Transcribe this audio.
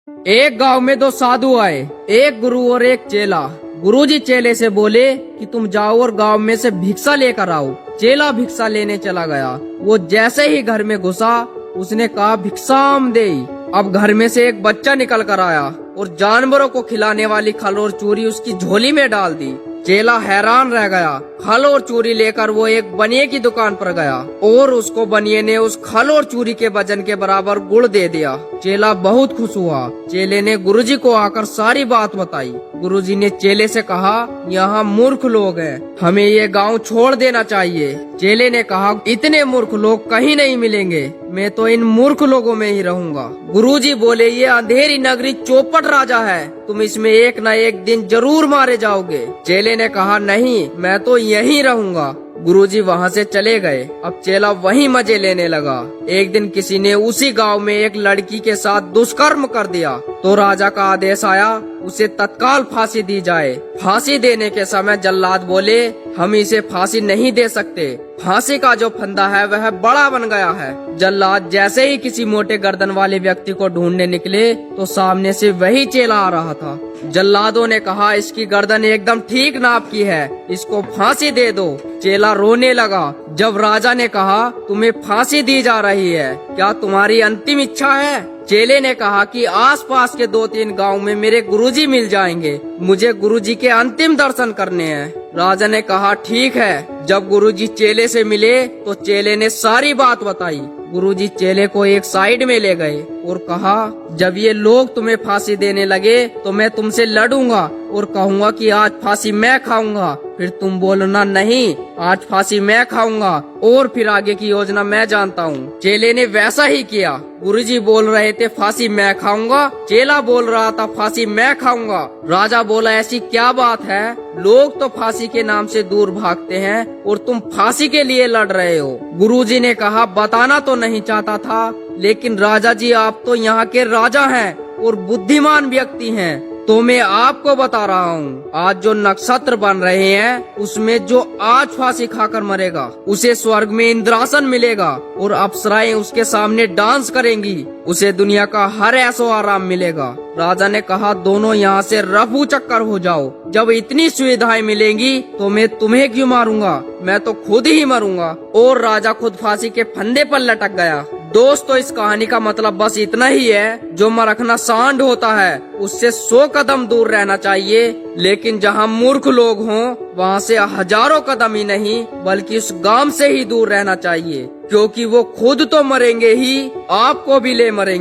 एक गांव में दो साधु आए, एक गुरु और एक चेला। गुरुजी चेले से बोले कि तुम जाओ और गांव में से भिक्षा लेकर आओ। चेला भिक्षा लेने चला गया। वो जैसे ही घर में घुसा, उसने कहा भिक्षाम दे। अब घर में से एक बच्चा निकल कर आया और जानवरों को खिलाने वाली खल और चूरी उसकी झोली में डाल दी। चेला हैरान रह गया। खल और चूरी लेकर वो एक बनिए की दुकान पर गया और उसको बनिए ने उस खल और चूरी के वजन के बराबर गुड़ दे दिया। चेला बहुत खुश हुआ। चेले ने गुरुजी को आकर सारी बात बताई। गुरुजी ने चेले से कहा, यहाँ मूर्ख लोग हैं, हमें ये गांव छोड़ देना चाहिए। चेले ने कहा, इतने मूर्ख लोग कहीं नहीं मिलेंगे, मैं तो इन मूर्ख लोगों में ही रहूंगा। गुरुजी बोले, ये अंधेरी नगरी चौपट राजा है, तुम इसमें एक न एक दिन जरूर मारे जाओगे। चेले ने कहा, नहीं, मैं तो यहीं रहूंगा। गुरुजी वहाँ से चले गए। अब चेला वहीं मजे लेने लगा। एक दिन किसी ने उसी गांव में एक लड़की के साथ दुष्कर्म कर दिया तो राजा का आदेश आया, उसे तत्काल फांसी दी जाए। फांसी देने के समय जल्लाद बोले, हम इसे फांसी नहीं दे सकते, फांसी का जो फंदा है वह बड़ा बन गया है। जल्लाद जैसे ही किसी मोटे गर्दन वाले व्यक्ति को ढूंढने निकले तो सामने से वही चेला आ रहा था। जल्लादों ने कहा, इसकी गर्दन एकदम ठीक नाप की है, इसको फांसी दे दो। चेला रोने लगा। जब राजा ने कहा, तुम्हें फांसी दी जा रही है, क्या तुम्हारी अंतिम इच्छा है? चेले ने कहा कि आसपास के 2-3 गांव में मेरे गुरुजी मिल जाएंगे, मुझे गुरुजी के अंतिम दर्शन करने हैं। राजा ने कहा, ठीक है। जब गुरुजी चेले से मिले तो चेले ने सारी बात बताई। गुरुजी चेले को एक साइड में ले गए और कहा, जब ये लोग तुम्हें फांसी देने लगे तो मैं तुमसे लड़ूंगा और कहूँगा कि आज फांसी मैं खाऊंगा, फिर तुम बोलना नहीं, आज फांसी मैं खाऊंगा और फिर आगे की योजना मैं जानता हूँ। चेले ने वैसा ही किया। गुरुजी बोल रहे थे फांसी मैं खाऊंगा, चेला बोल रहा था फांसी मैं खाऊंगा। राजा बोला, ऐसी क्या बात है, लोग तो फांसी के नाम से दूर भागते हैं और तुम फांसी के लिए लड़ रहे हो। गुरुजी ने कहा, बताना तो नहीं चाहता था, लेकिन राजा जी आप तो यहाँ के राजा हैं और बुद्धिमान व्यक्ति हैं, तो मैं आपको बता रहा हूँ, आज जो नक्षत्र बन रहे हैं उसमें जो आज फांसी खाकर मरेगा उसे स्वर्ग में इंद्रासन मिलेगा और अप्सराएं उसके सामने डांस करेंगी, उसे दुनिया का हर ऐसो आराम मिलेगा। राजा ने कहा, दोनों यहाँ से रफू चक्कर हो जाओ, जब इतनी सुविधाएं मिलेंगी तो मैं तुम्हें क्यों मारूंगा, मैं तो खुद ही मरूंगा। और राजा खुद फांसी के फंदे पर लटक गया। दोस्तों, इस कहानी का मतलब बस इतना ही है, जो मरखना सांड होता है उससे 100 कदम दूर रहना चाहिए, लेकिन जहाँ मूर्ख लोग हों वहाँ से हजारों कदम ही नहीं बल्कि उस गांव से ही दूर रहना चाहिए, क्योंकि वो खुद तो मरेंगे ही, आपको भी ले मरेंगे।